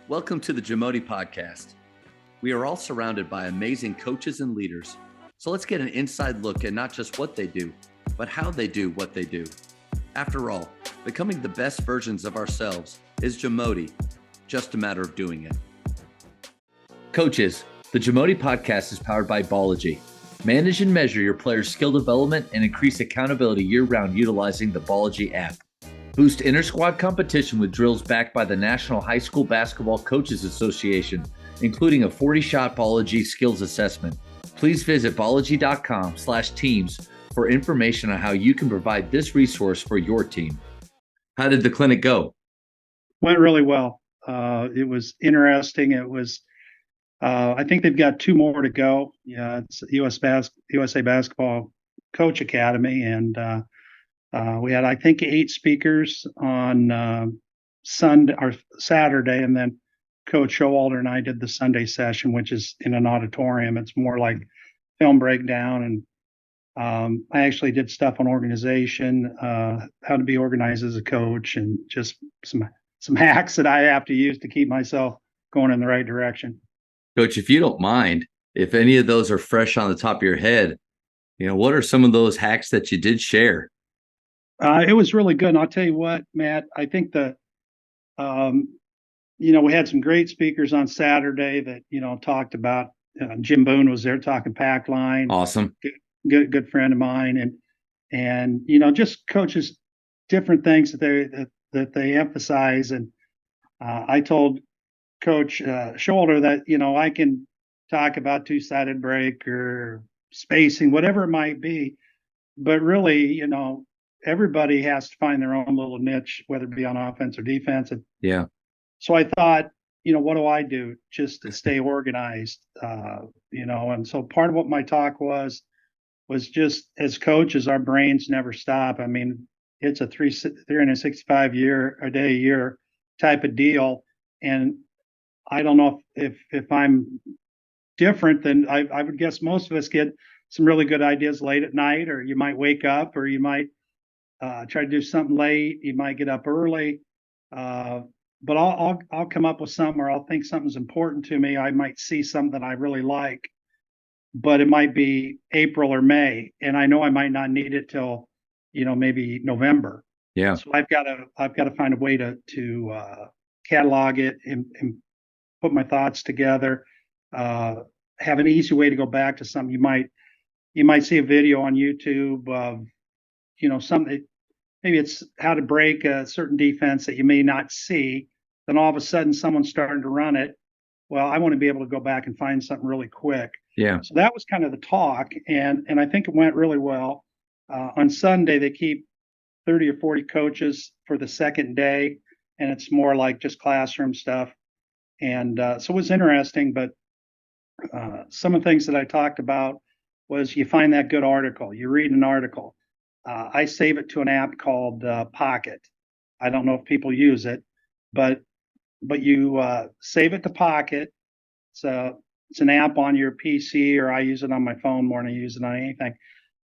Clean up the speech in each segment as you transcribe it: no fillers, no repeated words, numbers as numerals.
Welcome to the JAMODI podcast. We are all surrounded by amazing coaches and leaders. So let's get an inside look at not just what they do, but how they do what they do. After all, becoming the best versions of ourselves is JAMODI, just a matter of doing it. Coaches, the JAMODI podcast is powered by Ballogy. Manage and measure your players' skill development and increase accountability year-round utilizing the Ballogy app. Boost inter-squad competition with drills backed by the National High School Basketball Coaches Association, including a 40-shot Ballogy skills assessment. Please visit ballogy.com/teams for information on how you can provide this resource for your team. How did the clinic go? Went really well. It was interesting. It was, I think they've got 2 more to go. Yeah, it's USA Basketball Coach Academy, and we had, I think, 8 speakers on Sunday or Saturday, and then Coach Showalter and I did the Sunday session, which is in an auditorium. It's more like film breakdown, and I actually did stuff on organization, how to be organized as a coach, and just some hacks that I have to use to keep myself going in the right direction. Coach, if you don't mind, if any of those are fresh on the top of your head, what are some of those hacks that you did share? It was really good. And I'll tell you what, Matt, I think we had some great speakers on Saturday that, talked about, Jim Boone was there talking pack line. Awesome. Good friend of mine. And, just coaches, different things that they emphasize. And I told Coach Showalter that, I can talk about two-sided break or spacing, whatever it might be. But really, everybody has to find their own little niche, whether it be on offense or defense. Yeah. So I thought, what do I do just to stay organized? And so part of what my talk was just, as coaches, our brains never stop. I mean, it's a 365 a year type of deal. And I don't know if I'm different than I would guess most of us get some really good ideas late at night, or you might wake up, or you might try to do something late. You might get up early, but I'll come up with something, or I'll think something's important to me. I might see something that I really like, but it might be April or May, and I know I might not need it till maybe November. Yeah. So I've got to find a way to catalog it and put my thoughts together. Have an easy way to go back to something. You might see a video on YouTube of something. Maybe it's how to break a certain defense that you may not see. Then all of a sudden, someone's starting to run it. Well, I want to be able to go back and find something really quick. Yeah. So that was kind of the talk, and I think it went really well. On Sunday, they keep 30 or 40 coaches for the second day, and it's more like just classroom stuff. And so it was interesting, but some of the things that I talked about was you find that good article, you read an article. I save it to an app called Pocket. I don't know if people use it, but you save it to Pocket. It's an app on your PC, or I use it on my phone more than I use it on anything.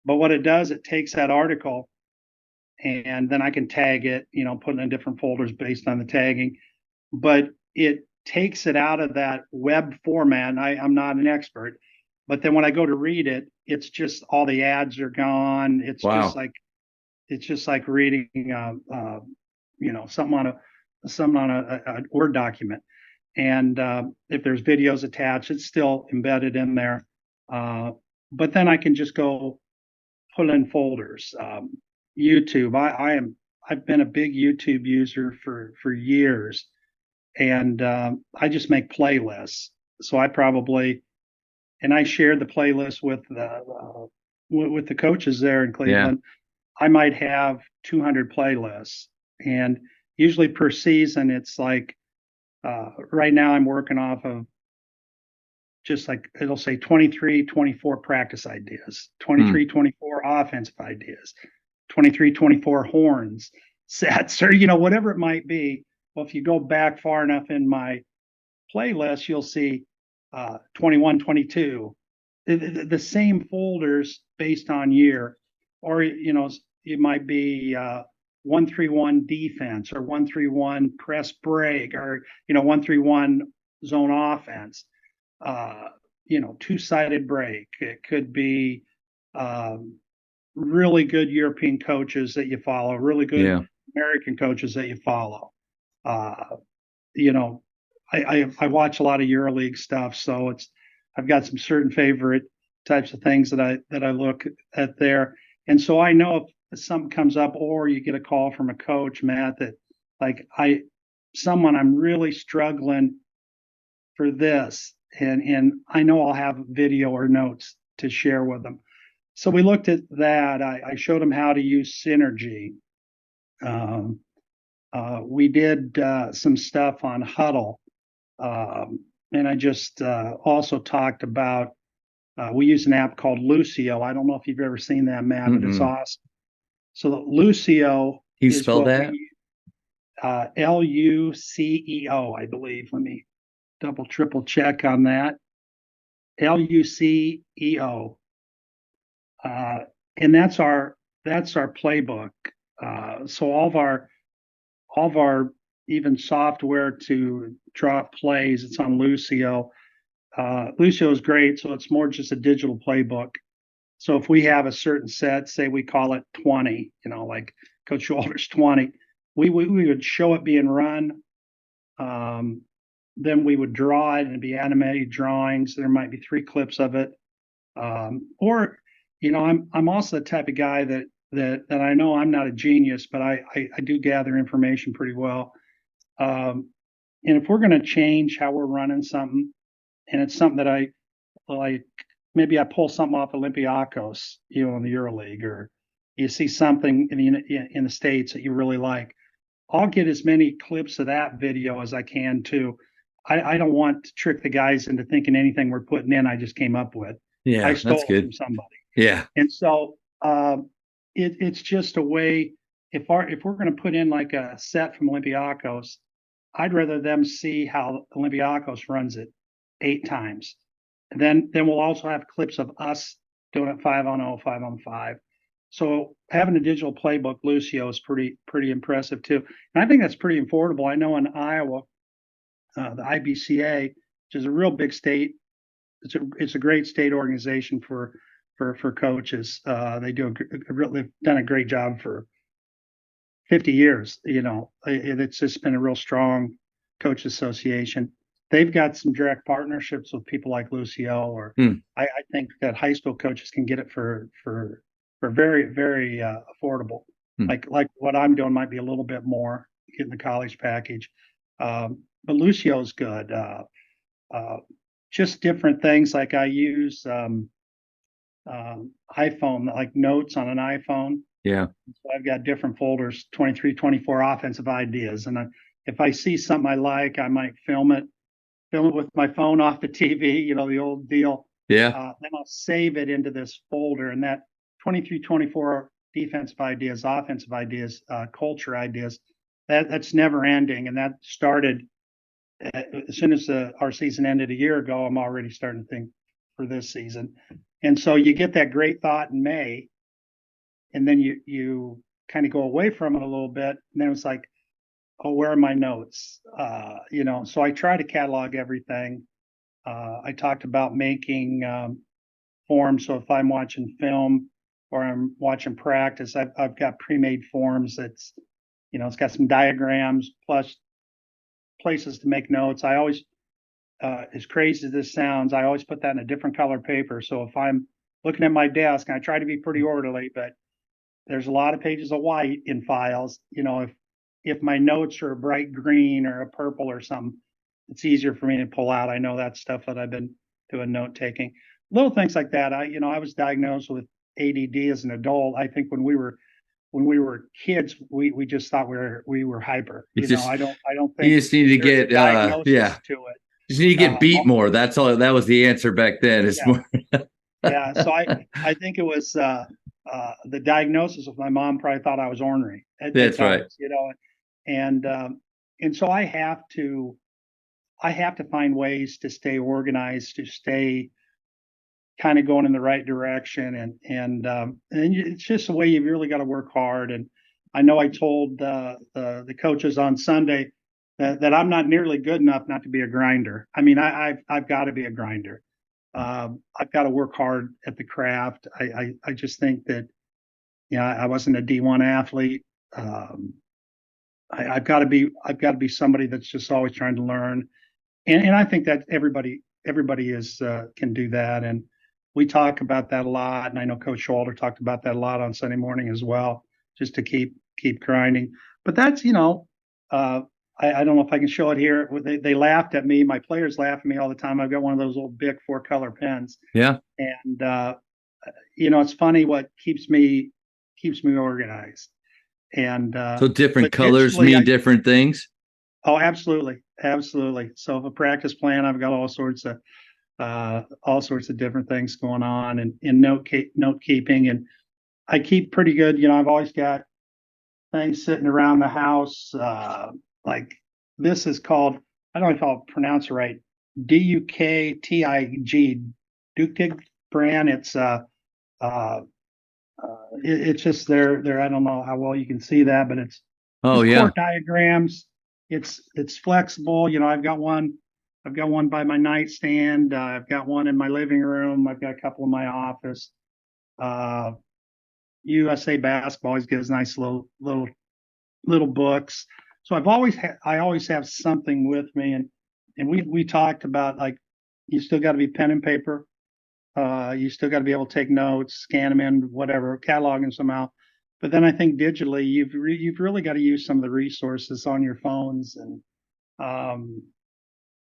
But what it does, it takes that article, and then I can tag it, put it in different folders based on the tagging. But it takes it out of that web format. And I'm not an expert, but then when I go to read it, it's just all the ads are gone. It's Wow. just like reading, something on a Word document. And if there's videos attached, it's still embedded in there. But then I can just go put in folders. YouTube. I've been a big YouTube user for years, and I just make playlists. So I shared the playlist with the coaches there in Cleveland. Yeah. I might have 200 playlists, and usually per season, it's like right now I'm working off of just like it'll say 23, 24 practice ideas, 23, 24 offensive ideas, 23, 24 horns, sets, or whatever it might be. Well, if you go back far enough in my playlist, you'll see 21, 22, the same folders based on year, or you might be 1-3-1 defense or 1-3-1 press break or 1-3-1 zone offense. Two-sided break. It could be really good European coaches that you follow, really good American coaches that you follow. I watch a lot of EuroLeague stuff, so I've got some certain favorite types of things that I look at there, and so I know if something comes up or you get a call from a coach, Matt, that like I'm really struggling for this, and I know I'll have video or notes to share with them. So we looked at that. I showed them how to use Synergy. We did some stuff on Huddle. And I just also talked about, we use an app called Lucio. I don't know if you've ever seen that, Matt, but it's awesome. So Lucio you spell that? Lucio, I believe. Let me triple check on that. Lucio. And that's our playbook. So all of our even software to draw up plays, it's on Lucio. Lucio is great, so it's more just a digital playbook. So if we have a certain set, say we call it 20, like Coach Shoulders 20, we would show it being run. Then we would draw it and it'd be animated drawings. There might be 3 clips of it. Or I'm also the type of guy that I know I'm not a genius, but I do gather information pretty well. And if we're going to change how we're running something, and it's something that I like, maybe I pull something off Olympiacos, in the EuroLeague, or you see something in the States that you really like, I'll get as many clips of that video as I can too. I don't want to trick the guys into thinking anything we're putting in I just came up with. Yeah, I stole that's good. it from somebody. Yeah. And so it's just a way, if we're going to put in like a set from Olympiacos, I'd rather them see how Olympiacos runs it 8 times. And then we'll also have clips of us doing it 5-on-0, 5-on-5. So having a digital playbook, Lucio, is pretty impressive too. And I think that's pretty affordable. I know in Iowa, the IBCA, which is a real big state, it's a great state organization for coaches. They've done a great job for 50 years. It's just been a real strong coach association. They've got some direct partnerships with people like Lucio, or I think that high school coaches can get it for very, very affordable. Like what I'm doing might be a little bit more getting the college package. But Lucio's good. Just different things, like I use iPhone, like notes on an iPhone. Yeah. So I've got different folders, 23, 24 offensive ideas. And if I see something I like, I might film it with my phone off the TV, the old deal. Yeah. Then I'll save it into this folder, and that 23, 24 defensive ideas, offensive ideas, culture ideas, that's never ending. And that started as soon as our season ended a year ago. I'm already starting to think for this season. And so you get that great thought in May, and then you kind of go away from it a little bit. And then it's like, oh, where are my notes? So I try to catalog everything. I talked about making forms. So if I'm watching film or I'm watching practice, I've got pre-made forms that's, it's got some diagrams plus places to make notes. I always, as crazy as this sounds, I always put that in a different color paper. So if I'm looking at my desk, and I try to be pretty orderly, but there's a lot of pages of white in files. If my notes are a bright green or a purple or something, it's easier for me to pull out. I know that's stuff that I've been doing note taking. Little things like that. I was diagnosed with ADD as an adult. I think when we were kids, we just thought we were hyper. I don't think you just need to get diagnosis to it. You just need to get beat more. That's all. That was the answer back then. It's more. Yeah. So I think it was the diagnosis of my mom probably thought I was ornery. That's right. And so I have to find ways to stay organized, to stay kind of going in the right direction, and it's just a way you've really got to work hard. And I know I told the coaches on Sunday that I'm not nearly good enough not to be a grinder. I mean, I've got to be a grinder. I've got to work hard at the craft. I just think that, I wasn't a D1 athlete. Um, I've got to be somebody that's just always trying to learn, and I think that everybody is can do that, and we talk about that a lot. And I know Coach Schlabaugh talked about that a lot on Sunday morning as well, just to keep grinding. But that's uh, I don't know if I can show it here. They laughed at me. My players laugh at me all the time. I've got one of those old big 4-color pens, Yeah. and it's funny what keeps me organized. And So different but colors mean different things. oh, absolutely, absolutely. So if a practice plan, I've got all sorts of different things going on, and in note keeping, and I keep pretty good. I've always got things sitting around the house. Like this is called, I don't know if I'll pronounce it right, DUKTIG, Duktig brand. Uh, it's just there. I don't know how well you can see that, but it's Oh just yeah. chord diagrams. It's flexible. I've got one by my nightstand. I've got one in my living room. I've got a couple in my office. Uh, USA basketball always gives nice little books. So I always have something with me, and we talked about, like, you still got to be pen and paper. You still got to be able to take notes, scan them in, whatever, catalog them somehow. But then I think digitally, you've really got to use some of the resources on your phones, and um,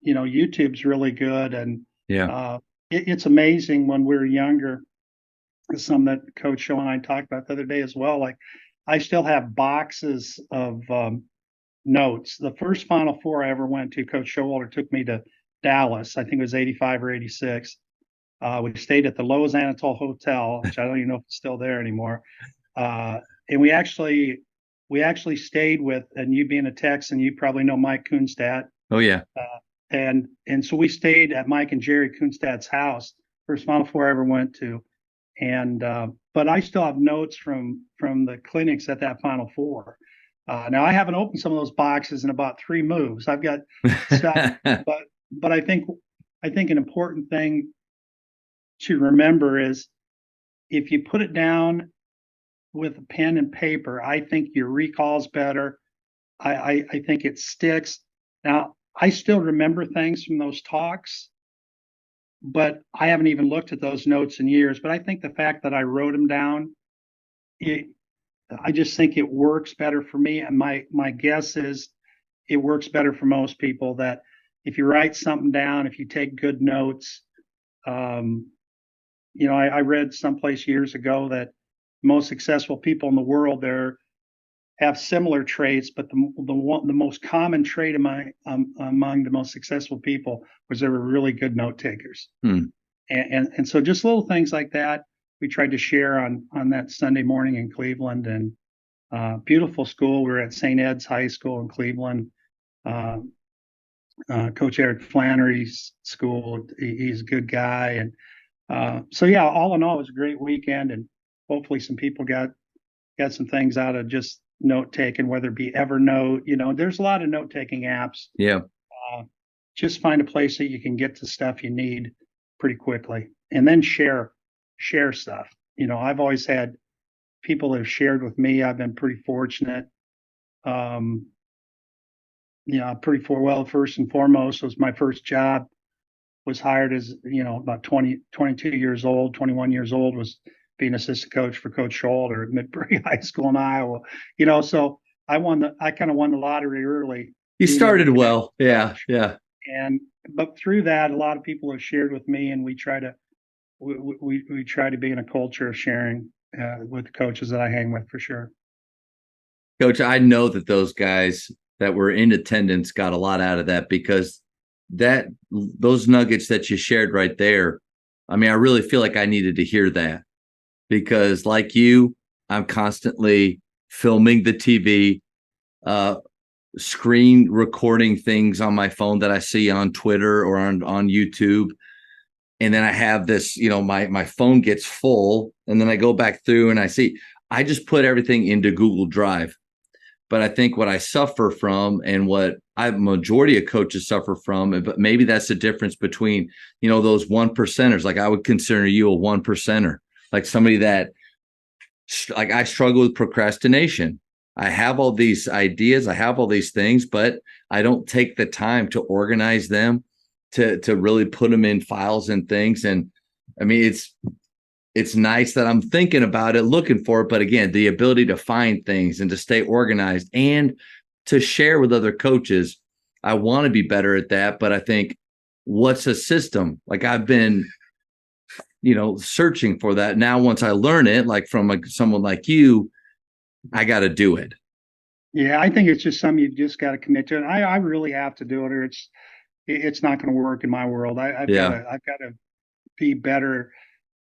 YouTube's really good, and Yeah. it's amazing when we were younger. Some that Coach Show and I talked about the other day as well. Like, I still have boxes of notes. The first Final Four I ever went to, Coach Showalter took me to Dallas. I think it was 85 or 86. We stayed at the Lowe's Anatole Hotel, which I don't even know if it's still there anymore. And we actually stayed with, and you being a Texan, you probably know Mike Kunstadt. Oh yeah. And so we stayed at Mike and Jerry Kunstadt's house, first Final Four I ever went to. And but I still have notes from the clinics at that Final Four. Now I haven't opened some of those boxes in about 3 moves. I've got stuff, but I think an important thing to remember is, if you put it down with a pen and paper, I think your recall's better. I think it sticks. Now, I still remember things from those talks, but I haven't even looked at those notes in years. But I think the fact that I wrote them down, I just think it works better for me. And my guess is it works better for most people, that if you write something down, if you take good notes, I read someplace years ago that most successful people in the world have similar traits, but the most common trait among the most successful people was they were really good note takers. And so just little things like that we tried to share on that Sunday morning in Cleveland. And beautiful school. We were at St. Ed's High School in Cleveland. Coach Eric Flannery's school. He's a good guy. And so yeah, all in all, it was a great weekend, and hopefully some people got some things out of just note taking, whether it be Evernote. There's a lot of note taking apps. Yeah. Just find a place that you can get the stuff you need pretty quickly, and then share stuff. I've always had people that have shared with me. I've been pretty fortunate. Well, first and foremost, was my first job. Was hired as, about 22 years old, 21 years old, was being assistant coach for Coach Schlabaugh at Midbury High School in Iowa. So I kind of won the lottery early. You started well. Yeah. Yeah. But through that, a lot of people have shared with me, and we try to be in a culture of sharing with the coaches that I hang with, for sure. Coach, I know that those guys that were in attendance got a lot out of that, because those nuggets that you shared right there, I mean, I really feel like I needed to hear that, because like you, I'm constantly filming the TV, screen recording things on my phone that I see on Twitter or on YouTube. And then I have this, my phone gets full, and then I go back through and I just put everything into Google Drive. But I think what I suffer from and what majority of coaches suffer from, but maybe that's the difference between, those 1%ers. Like I would consider you a 1%er, like somebody that, like I struggle with procrastination. I have all these ideas, I have all these things, but I don't take the time to organize them, to really put them in files and things. And I mean, it's nice that I'm thinking about it, looking for it. But again, the ability to find things and to stay organized and to share with other coaches, I want to be better at that. But I think, what's a system? Like I've been, searching for that. Now, once I learn it, like from someone like you, I got to do it. Yeah, I think it's just something you just got to commit to. And I really have to do it, or it's not going to work in my world. I've got to be better.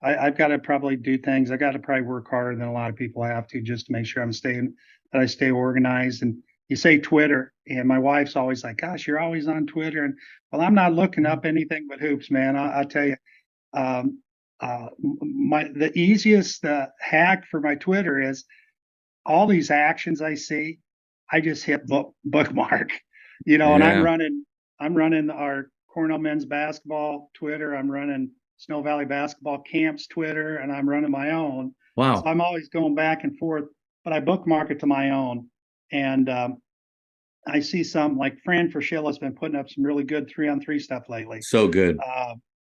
I've got to probably do things. I got to probably work harder than a lot of people have to, just to make sure that I stay organized. And you say Twitter, and my wife's always like, "Gosh, you're always on Twitter." And well, I'm not looking up anything but hoops, man. I'll tell you, the easiest hack for my Twitter is all these actions I see, I just hit bookmark, and I'm running our Cornell men's basketball Twitter. I'm running Snow Valley basketball camps Twitter, and I'm running my own. Wow. So I'm always going back and forth, but I bookmark it to my own. And I see some, like Fran Fraschilla has been putting up some really good 3-on-3 stuff lately. So good.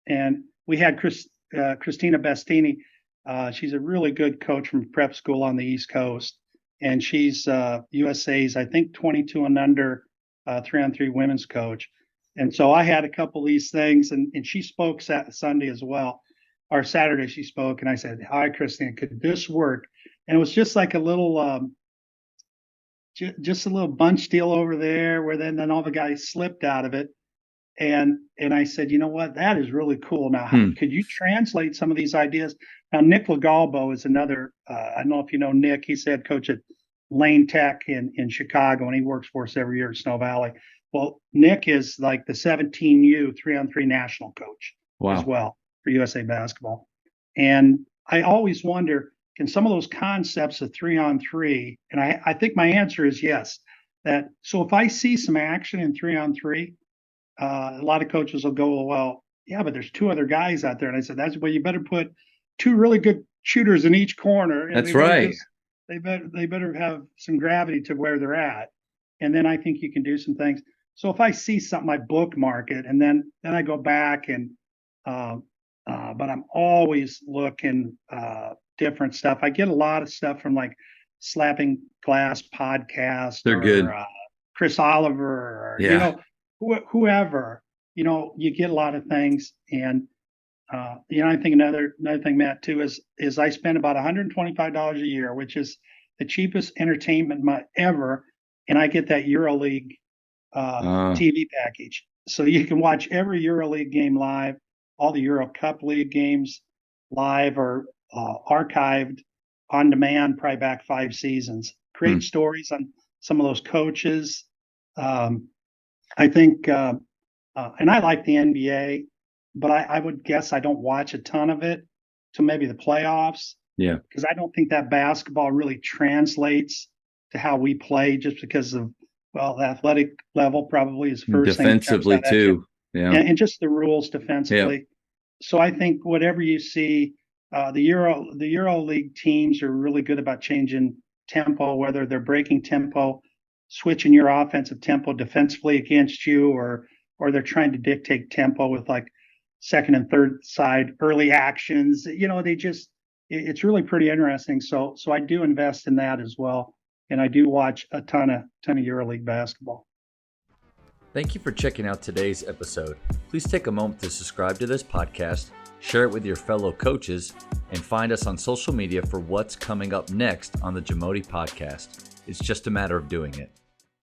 And we had Christina Bestini. She's a really good coach from prep school on the East Coast. And she's USA's, I think, 22 and under 3-on-3 women's coach. And so I had a couple of these things, and she spoke Sunday as well, or Saturday she spoke, and I said, "Hi, Christina, could this work?" And it was just like a little, just a little bunch deal over there, where then all the guys slipped out of it, and I said, "You know what? That is really cool. Now, could you translate some of these ideas?" Now, Nick Legalbo is another. I don't know if you know Nick. He's head coach at Lane Tech in Chicago, and he works for us every year at Snow Valley. Well, Nick is like the 17U 3-on-3 national coach as well for USA Basketball. And I always wonder, can some of those concepts of 3-on-3, and I think my answer is yes. So if I see some action in 3-on-3, a lot of coaches will go, "Well, yeah, but there's 2 other guys out there." And I said, you better put 2 really good shooters in each corner. And that's right. They better have some gravity to where they're at. And then I think you can do some things. So if I see something, I bookmark it, and then I go back and, but I'm always looking different stuff. I get a lot of stuff from like Slapping Glass podcast. They're good. Chris Oliver, or, whoever, you get a lot of things. And, I think another thing, Matt, too, is I spend about $125 a year, which is the cheapest entertainment ever. And I get that EuroLeague TV package. So you can watch every EuroLeague game live, all the Euro Cup League games live or archived on demand, probably back 5 seasons. Great stories on some of those coaches. I think, and I like the NBA, but I would guess I don't watch a ton of it to maybe the playoffs. Yeah. Because I don't think that basketball really translates to how we play, just because of, the athletic level probably is first defensively thing too. Yeah. And just the rules defensively. Yep. So I think whatever you see, the EuroLeague teams are really good about changing tempo, whether they're breaking tempo, switching your offensive tempo defensively against you, or they're trying to dictate tempo with like second and third side early actions. It's really pretty interesting. So I do invest in that as well. And I do watch a ton of EuroLeague basketball. Thank you for checking out today's episode. Please take a moment to subscribe to this podcast, share it with your fellow coaches, and find us on social media for what's coming up next on the JAMODI podcast. It's just a matter of doing it.